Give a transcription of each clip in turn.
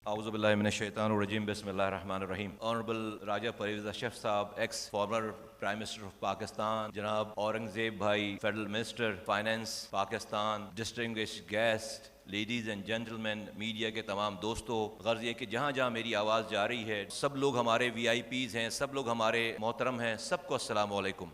Auzu billahi minash shaitanir rajim. Bismillahir rahmanir rahim. Honorable Raja Parvez Ashraf Saab, ex-former Prime Minister of Pakistan, Janab Aurangzeb Bhai, Federal Minister, Finance, Pakistan, distinguished guest, ladies and gentleman, media کے تمام دوستوں، غرض یہ کہ جہاں جہاں میری آواز جا رہی ہے سب لوگ ہمارے وی آئی پیز ہیں، سب لوگ ہمارے محترم ہیں، سب کو السلام علیکم۔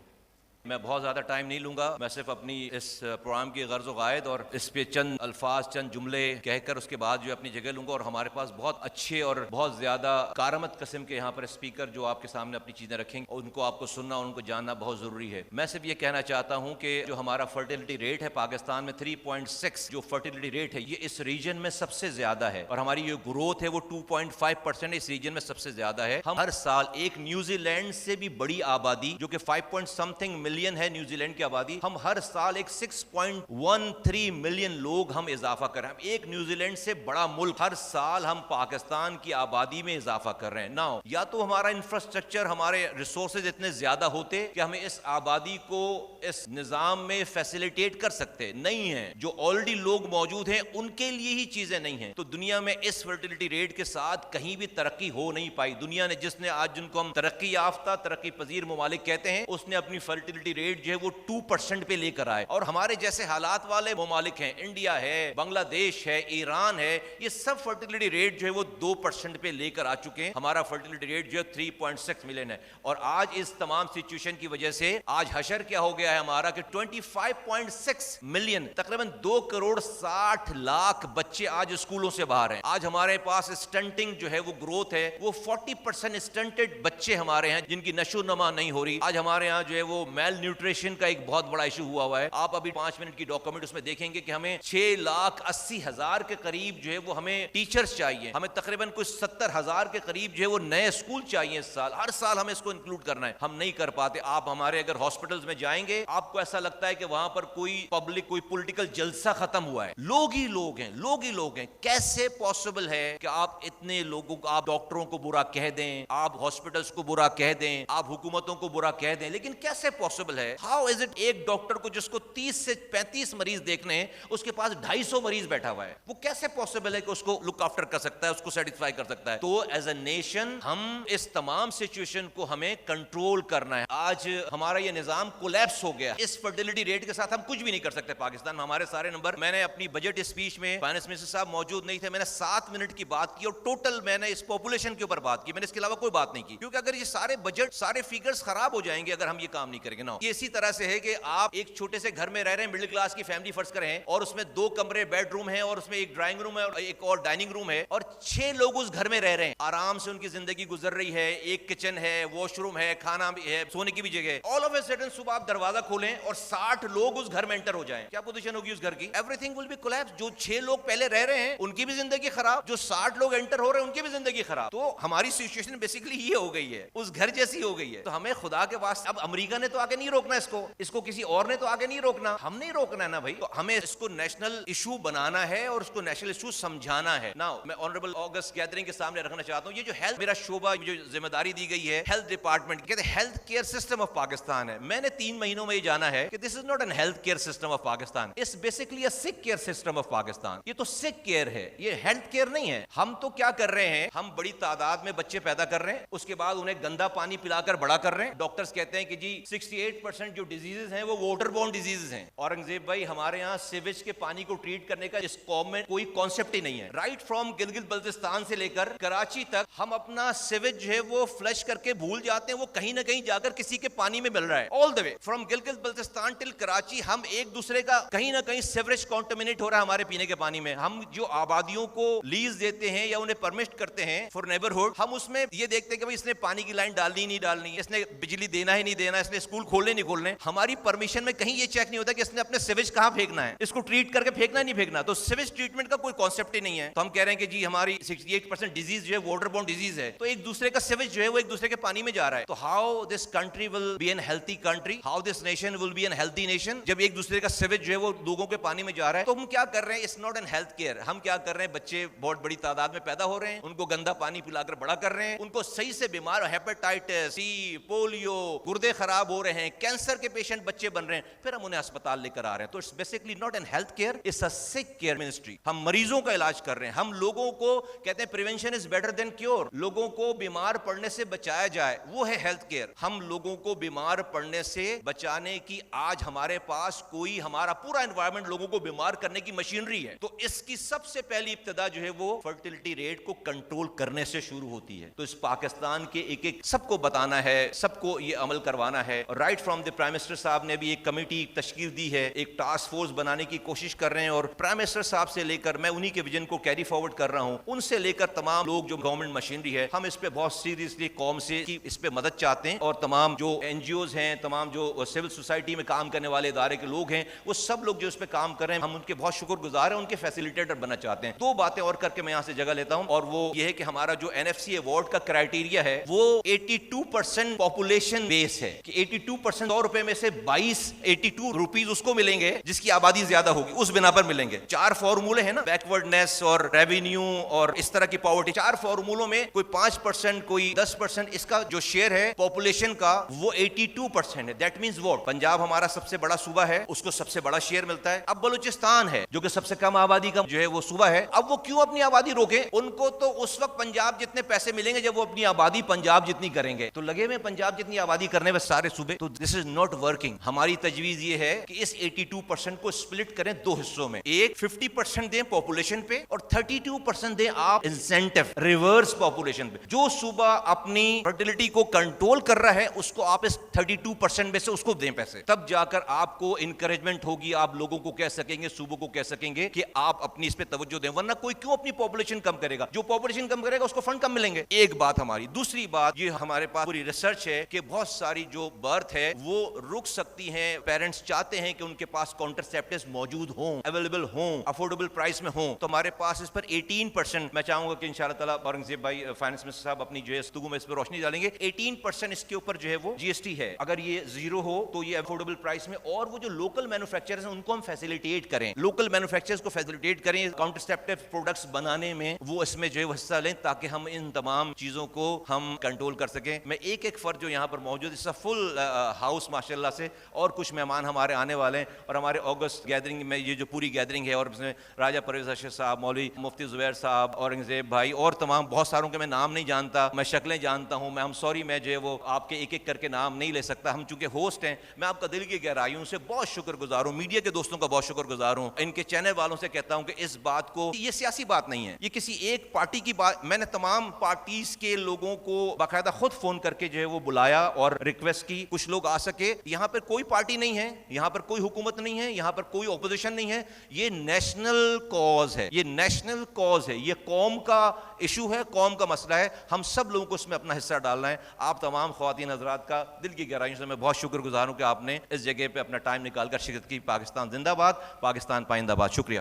میں بہت زیادہ ٹائم نہیں لوں گا، میں صرف اپنی اس پروگرام کی غرض و غائد اور اس پہ چند الفاظ چند جملے کہہ کر اس کے بعد جو اپنی جگہ لوں گا، اور ہمارے پاس بہت اچھے اور بہت زیادہ کارآمد قسم کے یہاں پر اسپیکر جو آپ کے سامنے اپنی چیزیں رکھیں گے، ان کو آپ کو سننا اور ان کو جاننا بہت ضروری ہے۔ میں صرف یہ کہنا چاہتا ہوں کہ جو ہمارا فرٹیلٹی ریٹ ہے پاکستان میں 3.6 جو فرٹیلٹی ریٹ ہے یہ اس ریجن میں سب سے زیادہ ہے، اور ہماری جو گروتھ ہے وہ 2.5% اس ریجن میں سب سے زیادہ ہے۔ ہم ہر سال ایک نیوزی لینڈ سے بھی بڑی آبادی جو کہ 5 ملین ہے نیوزی لینڈ کی آبادی، ہم ہر سال ایک 6.13 ملین لوگ ہم اضافہ کر رہے ہیں۔ ایک نیوزی لینڈ سے بڑا ملک ہر سال ہم پاکستان کی آبادی میں اضافہ کر رہے ہیں۔ ناؤ یا تو ہمارا انفراسٹرکچر، ہمارے ریسورسز اتنے زیادہ ہوتے کہ ہمیں اس آبادی کو اس نظام میں فیسیلیٹیٹ کر سکتے، نہیں ہیں۔ جو آلریڈی لوگ موجود ہیں ان کے لیے ہی چیزیں نہیں ہیں، تو دنیا میں اس فرٹیلٹی ریٹ کے ساتھ کہیں بھی ترقی ہو نہیں پائی۔ دنیا نے جس نے آج جن کو ہم ترقی یافتہ ترقی پذیر ممالک کہتے ہیں، اس نے اپنی فرٹیلٹی ریٹ جو ہے وہ 2% پہ لے کر آئے، اور ہمارے جیسے حالات والے ممالک ہیں، انڈیا ہے، بنگلہ دیش ہے، ایران ہے، یہ سب فرٹیلٹی ریٹ جو ہے وہ 2% پہ لے کر آ چکے ہیں۔ ہمارا فرٹیلٹی ریٹ جو ہے 3.6 ملین ہے، اور آج اس تمام سچویشن کی وجہ سے آج حشر کیا ہو گیا ہے ہمارا کہ 25.6 ملین، تقریباً 2.60 کروڑ بچے آج اسکولوں سے باہر ہیں۔ آج ہمارے پاس اسٹنٹنگ جو ہے وہ گروتھ ہے، وہ 40% اسٹنٹڈ بچے ہمارے ہیں جن کی نشو و نما نہیں ہو رہی۔ آج ہمارے ہاں جو ہے وہ میل نیوٹریشن کا ایک بہت بڑا ایشو ہوا ہے۔ آپ ابھی 5 منٹ کی ڈاکومنٹ اس میں دیکھیں گے کہ ہمیں 6,80,000 کے قریب جو ہے وہ ہمیں ٹیچرز چاہیے، ہمیں تقریباً کچھ 70,000 کے قریب جو ہے وہ نئے اسکول چاہیے اس سال، ہر سال ہمیں اس کو انکلوڈ کرنا ہے، ہم نہیں کر پاتے۔ آپ ہمارے اگر ہاسپٹلز میں جائیں گے آپ کو ایسا لگتا ہے کہ وہاں پر کوئی پبلک کوئی پولیٹیکل جلسہ ختم ہوا ہے، لوگ ہی لوگ ہیں، لوگ ہی لوگ ہیں۔ کیسے پاسبل ہے کہ آپ اتنے لوگوں کو، آپ ڈاکٹروں کو برا کہہ دیں، آپ ہاسپٹلز کو برا کہہ دیں، آپ حکومتوں کو برا کہہ دیں، لیکن کیسے پاسبل ہے؟ How is it? ایک ڈاکٹر کو جس کو 30 سے 35 مریض دیکھنے ہیں اس کے پاس 250 مریض بیٹھا ہوا ہے، وہ کیسے پاسبل ہے کہ اس کو لک آفٹر کر سکتا ہے، اس کو سیٹسفائی کر سکتا ہے؟ تو ایز اے نیشن ہم اس تمام سچویشن کو ہمیں کنٹرول کرنا ہے۔ آج ہمارا یہ نظام کولیپس ہو گیا، اس فرٹیلٹی ریٹ کے ساتھ ہم کچھ بھی نہیں کر سکتے پاکستان میں۔ ہمارے سارے نمبر، میں نے اپنی بجٹ اسپیچ میں، فائنانس منسٹر صاحب موجود نہیں تھے، میں نے 7 منٹ کی بات کی اور ٹوٹل میں نے اس پاپولیشن کے اوپر بات کی، میں نے اس کے علاوہ کوئی بات نہیں کی، کیونکہ اگر یہ سارے بجٹ سارے فیگرز خراب ہو جائیں گے اگر ہم یہ کام نہیں کریں گے نا۔ یہ اسی طرح سے ہے کہ آپ ایک چھوٹے سے گھر میں رہ رہے ہیں، مڈل کلاس کی فیملی فرض کریں، اور اس میں 2 کمرے بیڈ روم ہیں، اور اس میں ایک ڈرائنگ روم ہے اور ایک اور ڈائننگ روم ہے، اور 6 لوگ اس گھر میں رہ رہے ہیں، آرام سے ان کی زندگی گزر رہی ہے، ایک کچن ہے، واش روم ہے، کھانا بھی ہے، سونے کی بھی جگہ ہے۔ آل آف اے سڈن صبح آپ دروازہ کھولیں اور 60 لوگ اس گھر میں انٹر ہو جائیں، کیا پوزیشن ہوگی اس گھر کی؟ Everything will be collapse. جو 6 لوگ پہلے رہ رہے ہیں ان کی بھی زندگی خراب، جو 60 لوگ انٹر ہو رہے ہیں ان کی بھی زندگی خراب۔ تو ہماری سچویشن بیسیکلی یہ ہو گئی ہے، اس گھر جیسی ہو گئی ہے۔ تو ہمیں خدا کے واسطے، اب امریکہ نے تو آگے نہیں روکنا اس کو کسی اور نے تو آگے نہیں روکنا، ہم نہیں روکنا ہے نا بھائی، تو ہمیں اس کو نیشنل ایشو بنانا ہے اور اس کو نیشنل ایشو سمجھانا ہے نا۔ میں آنریبل آگسٹ گیدرنگ کے سامنے رکھنا چاہتا ہوں، یہ جو ہیلتھ میرا شعبہ جو ذمہ داری دی گئی ہے ہیلتھ ڈپارٹمنٹ، کہتے ہیں health care system of Pakistan ہے۔ میں نے 3 مہینوں میں یہ جانا ہے کہ this is not an health care system of Pakistan, it's basically a sick care system of Pakistan. یہ تو سک کیئر ہے، یہ ہیلتھ کیئر نہیں ہے۔ ہم تو کیا کر رہے ہیں، ہم بڑی تعداد میں بچے پیدا کر رہے ہیں، اس کے بعد انہیں گندا پانی پلا کر بڑا کر رہے ہیں۔ ڈاکٹرز کہتے ہیں کہ جی 68% جو ڈیزیزز ہیں وہ واٹر بورن ڈیزیزز ہیں۔ اورنگزیب بھائی، ہمارے یہاں سیویج کے پانی کو ٹریٹ کرنے کا اس قوم میں کوئی کانسیپٹ ہی نہیں ہے۔ رائٹ فرام گلگت بلتستان سے لے کر کراچی تک ہم اپنا سیویج جو ہے وہ فلش کر کے بھول جاتے ہیں، وہ کہیں نہ کہیں جا کر کسی کے پانی میں مل رہا ہے۔ آل دا وے فرام گلگت بلتستان ٹل کراچی ہم ایک دوسرے کا کہیں نہ کہیں سیوریج کانٹامینیٹ ہو رہا ہے ہمارے پینے کے پانی میں۔ ہم جو آبادیوں کو لیز دیتے ہیں یا انہیں پرمٹ کرتے ہیں فار نیبرہڈ، ہم اس میں یہ دیکھتے ہیں کہ بھائی اس نے پانی کی لائن ڈالنی نہیں ڈالنی، اس نے بجلی دینا ہی نہیں دینا، اس نے اسکول کھولنے نہیں کھولنے۔ ہماری پرمیشن میں کہیں یہ چیک نہیں ہوتا کہ اس نے اپنے سیویج کہاں پھینکنا ہے، اس کو ٹریٹ کر کے پھینکنا نہیں پھینکنا۔ تو سیویج ٹریٹمنٹ کا کوئی کانسیپٹ ہی نہیں ہے۔ تو ہم کہہ رہے ہیں کہ جی ہماری 68% ڈیزیز جو ہے واٹر بورن ڈیزیز ہے، تو ایک دوسرے کا سیویج جو ہے وہ ایک دوسرے کے پانی میں جا رہا ہے۔ تو how this country will be an healthy country, how this nation will be an healthy nation, جب ایک دوسرے کا سیویج جو ہے وہ لوگوں کے پانی میں جا رہا ہے۔ تو ہم کیا کر رہے ہیں، it's not an health care. ہم کیا کر رہے ہیں، بچے بہت بڑی تعداد میں پیدا ہو رہے ہیں، ان کو گندا پانی پلا کر بڑا کر رہے ہیں، ان کو صحیح سے بیمار، ہیپیٹائٹس سی، پولیو، گردے خراب ہو رہے ہیں, کینسر کے پیشنٹ بچے بن رہے ہیں, پھر ہم انہیں اسپتال لے کر آ رہے ہیں. تو it's basically not an health care, it's a sick care ministry. ہم مریضوں کا علاج کر رہے ہیں, ہم لوگوں کو کہتے ہیں prevention is better than cure, لوگوں کو بیمار پڑنے سے بچایا جائے, وہ ہے ہیلتھ کیئر. ہم لوگوں کو بیمار پڑنے سے بچانے کی آج ہمارے پاس کوئی, ہمارا پورا انوائرمنٹ لوگوں کو بیمار کرنے کی مشینری ہے. تو اس کی سب سے پہلی ابتدا جو ہے وہ فرٹیلٹی ریٹ کو کنٹرول کرنے سے شروع ہوتی ہے. تو اس پاکستان کے ایک ایک سب کو بتانا ہے, سب کو یہ عمل کروانا ہے. Right from the prime minister صاحب نے بھی ایک کمیٹی تشکیل دی ہے, ایک ٹاسک فورس بنانے کی کوشش کر رہے ہیں, اور پرائم منسٹر صاحب سے لے کر, میں انہی کے ویژن کو کیری فارورڈ کر رہا ہوں, ان سے لے کر تمام لوگ جو گورنمنٹ مشینری ہے, ہم اس پہ بہت سیریسلی قوم سے اس پہ مدد چاہتے ہیں. اور تمام جو این جی اوز ہیں, تمام جو سول سوسائٹی میں کام کرنے والے ادارے کے لوگ ہیں, وہ سب لوگ جو اس پہ کام کر رہے ہیں, ہم ان کے بہت شکر گزار ہیں, ان کے فیسیلیٹیٹر بننا چاہتے ہیں. دو باتیں اور کر کے میں یہاں سے جگہ لیتا ہوں, اور وہ یہ ہے کہ ہمارا جو این ایف سی ایوارڈ کا کرائٹیریا ہے وہ 82% پاپولیشن بیس ہے, کہ 82% 100 روپے میں سے 82 روپیز اس کو ملیں گے جس کی آبادی زیادہ ہوگی, اس بنا پر ملیں گے. 4 فارمولے ہیں نا, بیکورڈنیس اور ریونیو اور اس طرح کی پاورٹی, 4 فارمولوں میں کوئی 5%, کوئی 10%, اس کا جو شیئر ہے پاپولیشن کا وہ 82% ہے. دیٹ مینز واٹ, پنجاب ہمارا سب سے بڑا صوبہ ہے, اس کو سب سے بڑا شیئر ملتا ہے. اب بلوچستان ہے جو کہ سب سے کم آبادی کا جو ہے وہ صوبہ ہے, اب وہ کیوں اپنی آبادی روکے, ان کو تو اس وقت پنجاب جتنے پیسے ملیں گے جب وہ اپنی آبادی پنجاب جتنی کریں گے. تو لگے میں پنجاب جتنی آبادی کرنے میں سارے صوبے, تو دس از ناٹ ورکنگ. ہماری تجویز یہ ہے کہ اس 82% کو سپلٹ کریں 2 حصوں میں, ایک 50% دیں پاپولیشن پہ اور 32% دیں آپ انسینٹیو ریورس پاپولیشن پہ. جو صوبہ اپنی فرٹیلٹی کو کنٹرول کر رہا ہے اس کو آپ اس 32% میں سے اس کو دیں پیسے, تب جا کر آپ کو انکریجمنٹ ہوگی, آپ لوگوں کو کہہ سکیں گے, صوبوں کو کہہ سکیں گے کہ آپ اپنی اس پہ توجہ دیں. ورنہ کوئی کیوں اپنی پاپولیشن کم کرے گا, جو پاپولیشن کم کرے گا اس کو فنڈ کم ملیں گے. ایک بات ہماری. دوسری بات, یہ ہمارے پاس پوری ریسرچ ہے کہ بہت ساری جو برتھ ہے وہ رک سکتی ہیں. پیرنٹس چاہتے ہیں کہ ان کے پاس کانٹرسیپٹیوز موجود ہوں, اویلیبل ہوں, افورڈیبل پرائس میں ہوں. تو ہمارے پاس اس پر 18%, میں چاہوں گا کہ انشاءاللہ تعالیٰ اورنگزیب بھائی فائنانس منسٹر صاحب اپنی جو ہے گفتگو میں اس پر روشنی ڈالیں گے. 18% اس کے اوپر جو ہے وہ جی ایس ٹی ہے. اگر یہ 0 ہو تو یہ افورڈیبل پرائس میں, اور وہ جو لوکل مینوفیکچررز ہیں ان کو ہم فیسیلیٹیٹ کریں, لوکل مینوفیکچررز کو فیسیلیٹیٹ کریں کانٹرسیپٹیو پروڈکٹس بنانے میں, وہ اس میں جو ہے حصہ لیں تاکہ ہم ان تمام چیزوں کو ہم کنٹرول کر سکیں. میں ایک ایک فرد جو یہاں پر موجود, اس کا فل ہاؤس ماشاءاللہ سے, اور کچھ مہمان ہمارے آنے والے ہیں, اور ہمارے اگست گیدرنگ میں یہ جو پوری گیدرنگ ہے, اور اس میں راجہ پرویز اشرف صاحب, مولوی مفتی زبیر صاحب, اورنگزیب بھائی, اور تمام بہت ساروں کے میں نام نہیں جانتا, میں شکلیں جانتا ہوں, میں ہم سوری میں جو ہے وہ آپ کے ایک ایک کر کے نام نہیں لے سکتا. ہم چونکہ ہوسٹ ہیں, میں آپ کا دل کی گہرائیوں سے بہت شکر گزار ہوں, میڈیا کے دوستوں کا بہت شکر گزار ہوں, ان کے چینل والوں سے کہتا ہوں کہ اس بات کو, یہ سیاسی بات نہیں ہے, یہ کسی ایک پارٹی کی بات. میں نے تمام پارٹیز کے لوگوں کو باقاعدہ خود فون کر کے جو ہے وہ بلایا اور ریکویسٹ کی کچھ لوگ آ سکے. یہاں پر کوئی پارٹی نہیں ہے, یہاں پر کوئی حکومت نہیں ہے, یہاں پر کوئی اپوزیشن نہیں ہے, یہ نیشنل کاز ہے, یہ نیشنل کاز ہے, یہ قوم کا ایشو ہے, قوم کا مسئلہ ہے. ہم سب لوگوں کو اس میں اپنا حصہ ڈالنا ہے. آپ تمام خواتین حضرات کا دل کی گہرائیوں سے میں بہت شکر گزار ہوں کہ آپ نے اس جگہ پہ اپنا ٹائم نکال کر شرکت کی. پاکستان زندہ باد, پاکستان پائندہ باد. شکریہ.